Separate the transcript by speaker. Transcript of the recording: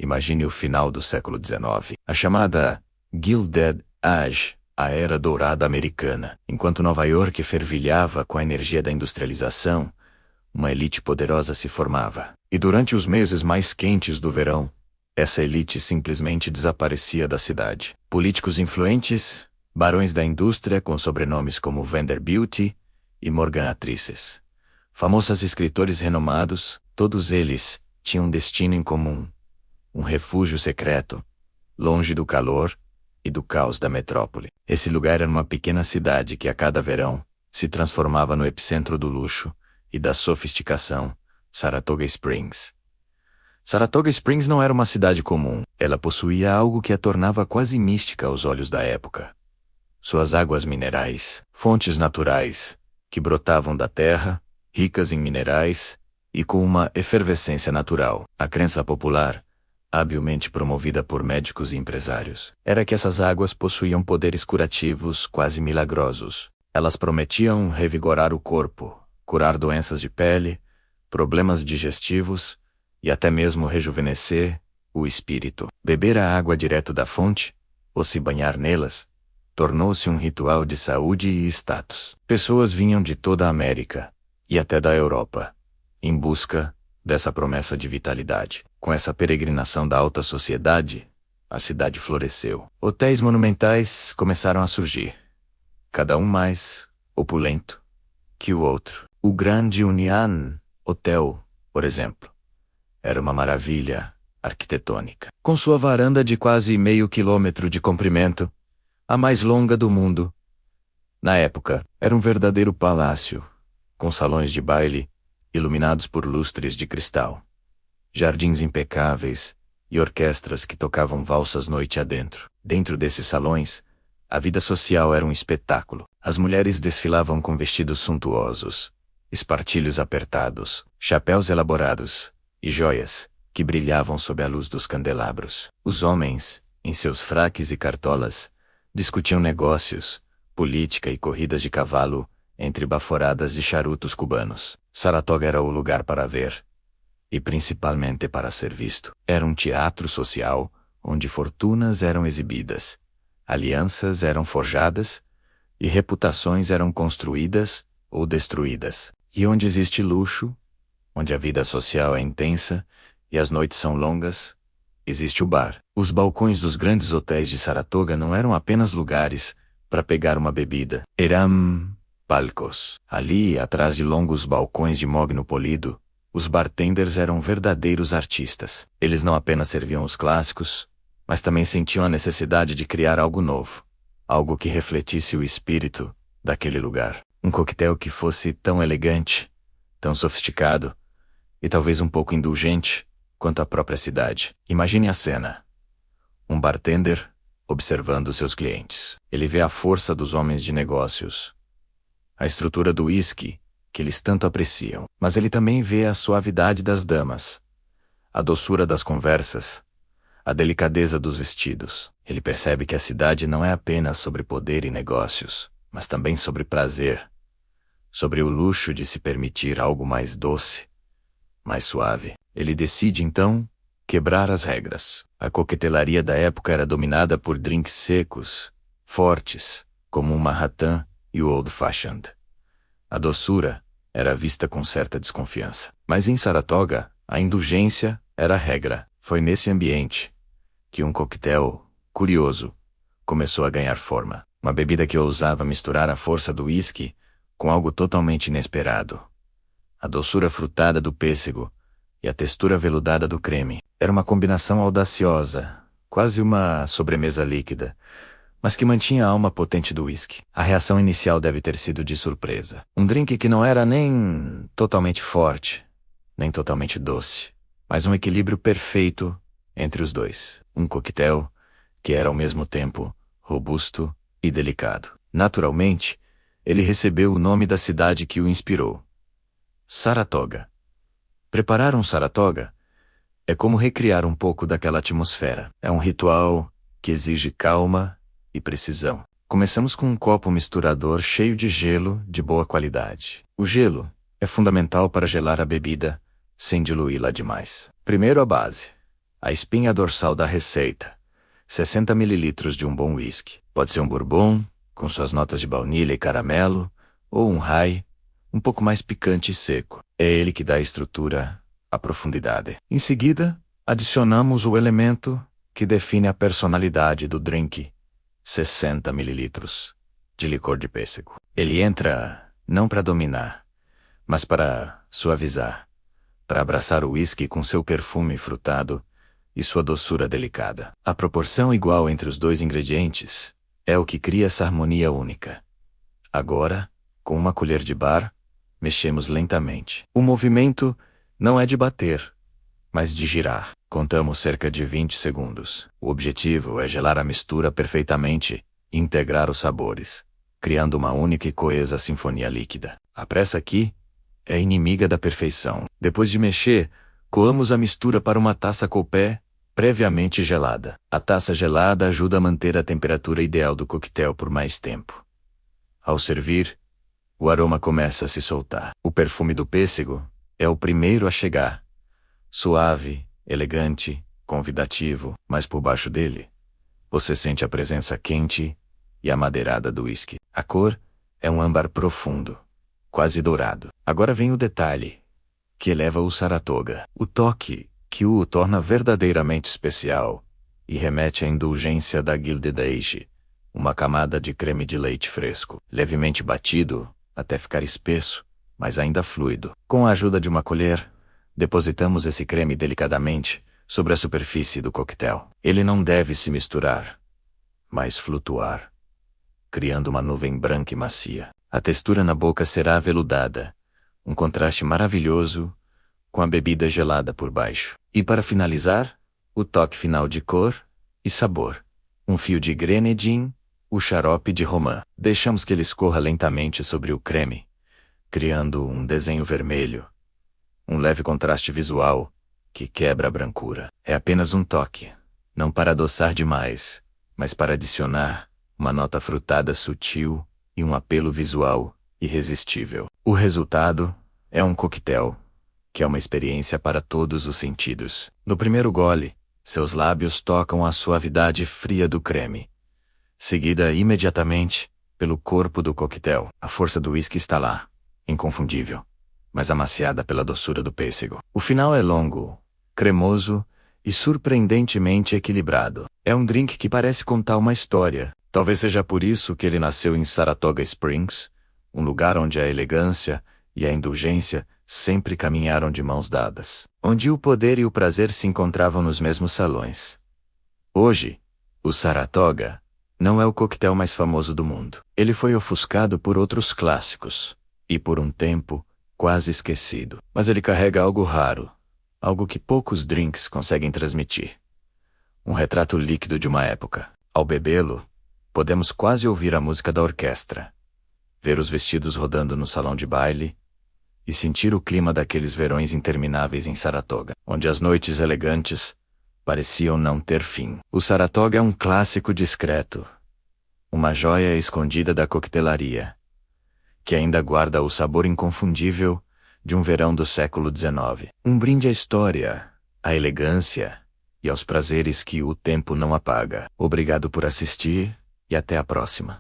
Speaker 1: Imagine o final do século XIX, a chamada Gilded Age, a Era Dourada Americana. Enquanto Nova York fervilhava com a energia da industrialização, uma elite poderosa se formava. E durante os meses mais quentes do verão, essa elite simplesmente desaparecia da cidade. Políticos influentes, barões da indústria com sobrenomes como Vanderbilt e Morganatrices, famosos escritores renomados, todos eles tinham um destino em comum: um refúgio secreto, longe do calor e do caos da metrópole. Esse lugar era uma pequena cidade que a cada verão se transformava no epicentro do luxo e da sofisticação, Saratoga Springs. Saratoga Springs não era uma cidade comum. Ela possuía algo que a tornava quase mística aos olhos da época. Suas águas minerais, fontes naturais, que brotavam da terra, ricas em minerais e com uma efervescência natural. A crença popular, habilmente promovida por médicos e empresários, era que essas águas possuíam poderes curativos quase milagrosos. Elas prometiam revigorar o corpo, curar doenças de pele, problemas digestivos e até mesmo rejuvenescer o espírito. Beber a água direto da fonte, ou se banhar nelas, tornou-se um ritual de saúde e status. Pessoas vinham de toda a América, e até da Europa, em busca dessa promessa de vitalidade. Com essa peregrinação da alta sociedade, a cidade floresceu. Hotéis monumentais começaram a surgir, cada um mais opulento que o outro. O Grand Union Hotel, por exemplo, era uma maravilha arquitetônica. Com sua varanda de quase meio quilômetro de comprimento, a mais longa do mundo. Na época, era um verdadeiro palácio, com salões de baile iluminados por lustres de cristal, jardins impecáveis e orquestras que tocavam valsas noite adentro. Dentro desses salões, a vida social era um espetáculo. As mulheres desfilavam com vestidos suntuosos, espartilhos apertados, chapéus elaborados e joias que brilhavam sob a luz dos candelabros. Os homens, em seus fraques e cartolas, discutiam negócios, política e corridas de cavalo entre baforadas de charutos cubanos. Saratoga era o lugar para ver, e principalmente para ser visto. Era um teatro social onde fortunas eram exibidas, alianças eram forjadas e reputações eram construídas ou destruídas. E onde existe luxo, onde a vida social é intensa e as noites são longas, existe o bar. Os balcões dos grandes hotéis de Saratoga não eram apenas lugares para pegar uma bebida. Eram palcos. Ali, atrás de longos balcões de mogno polido, os bartenders eram verdadeiros artistas. Eles não apenas serviam os clássicos, mas também sentiam a necessidade de criar algo novo, algo que refletisse o espírito daquele lugar. Um coquetel que fosse tão elegante, tão sofisticado e talvez um pouco indulgente quanto a própria cidade. Imagine a cena. Um bartender observando seus clientes. Ele vê a força dos homens de negócios, a estrutura do whisky que eles tanto apreciam, mas ele também vê a suavidade das damas, a doçura das conversas, a delicadeza dos vestidos. Ele percebe que a cidade não é apenas sobre poder e negócios, mas também sobre prazer, sobre o luxo de se permitir algo mais doce, mais suave. Ele decide, então, quebrar as regras. A coquetelaria da época era dominada por drinks secos, fortes, como o Manhattan e o Old Fashioned. A doçura era vista com certa desconfiança. Mas em Saratoga, a indulgência era a regra. Foi nesse ambiente que um coquetel curioso começou a ganhar forma. Uma bebida que ousava misturar a força do whisky com algo totalmente inesperado. A doçura frutada do pêssego e a textura veludada do creme. Era uma combinação audaciosa, quase uma sobremesa líquida, mas que mantinha a alma potente do whisky. A reação inicial deve ter sido de surpresa. Um drink que não era nem totalmente forte, nem totalmente doce, mas um equilíbrio perfeito entre os dois. Um coquetel que era ao mesmo tempo robusto e delicado. Naturalmente, ele recebeu o nome da cidade que o inspirou: Saratoga. Preparar um Saratoga é como recriar um pouco daquela atmosfera. É um ritual que exige calma e precisão. Começamos com um copo misturador cheio de gelo de boa qualidade. O gelo é fundamental para gelar a bebida sem diluí-la demais. Primeiro a base, A espinha dorsal da receita. 60 ml de um bom whisky. Pode ser um bourbon, com suas notas de baunilha e caramelo, ou um rye, um pouco mais picante e seco. É ele que dá a estrutura, a profundidade. Em seguida, adicionamos o elemento que define a personalidade do drink. 60 ml de licor de pêssego. Ele entra não para dominar, mas para suavizar, para abraçar o whisky com seu perfume frutado e sua doçura delicada. A proporção igual entre os dois ingredientes é o que cria essa harmonia única. Agora, com uma colher de bar, mexemos lentamente. O movimento não é de bater, mas de girar. Contamos cerca de 20 segundos. O objetivo é gelar a mistura perfeitamente e integrar os sabores, criando uma única e coesa sinfonia líquida. A pressa aqui é inimiga da perfeição. Depois de mexer, coamos a mistura para uma taça coupé, previamente gelada. A taça gelada ajuda a manter a temperatura ideal do coquetel por mais tempo. Ao servir, o aroma começa a se soltar. O perfume do pêssego é o primeiro a chegar. Suave, elegante, convidativo, mas por baixo dele, você sente a presença quente e amadeirada do whisky. A cor é um âmbar profundo, quase dourado. Agora vem o detalhe, que eleva o Saratoga. O toque que o torna verdadeiramente especial e remete à indulgência da Gilded Age, uma camada de creme de leite fresco, levemente batido até ficar espesso, mas ainda fluido. Com a ajuda de uma colher, depositamos esse creme delicadamente sobre a superfície do coquetel. Ele não deve se misturar, mas flutuar, criando uma nuvem branca e macia. A textura na boca será aveludada, um contraste maravilhoso com a bebida gelada por baixo. E para finalizar, o toque final de cor e sabor. Um fio de grenadine, o xarope de romã. Deixamos que ele escorra lentamente sobre o creme, criando um desenho vermelho, um leve contraste visual que quebra a brancura. É apenas um toque, não para adoçar demais, mas para adicionar uma nota frutada sutil e um apelo visual irresistível. O resultado é um coquetel que é uma experiência para todos os sentidos. No primeiro gole, seus lábios tocam a suavidade fria do creme, seguida imediatamente pelo corpo do coquetel. A força do whisky está lá, inconfundível, mas amaciada pela doçura do pêssego. O final é longo, cremoso e surpreendentemente equilibrado. É um drink que parece contar uma história. Talvez seja por isso que ele nasceu em Saratoga Springs, um lugar onde a elegância e a indulgência sempre caminharam de mãos dadas, onde o poder e o prazer se encontravam nos mesmos salões. Hoje, o Saratoga não é o coquetel mais famoso do mundo. Ele foi ofuscado por outros clássicos, e por um tempo, quase esquecido. Mas ele carrega algo raro, algo que poucos drinks conseguem transmitir. Um retrato líquido de uma época. Ao bebê-lo, podemos quase ouvir a música da orquestra, ver os vestidos rodando no salão de baile, e sentir o clima daqueles verões intermináveis em Saratoga, onde as noites elegantes pareciam não ter fim. O Saratoga é um clássico discreto, uma joia escondida da coquetelaria, que ainda guarda o sabor inconfundível de um verão do século XIX. Um brinde à história, à elegância e aos prazeres que o tempo não apaga. Obrigado por assistir e até a próxima.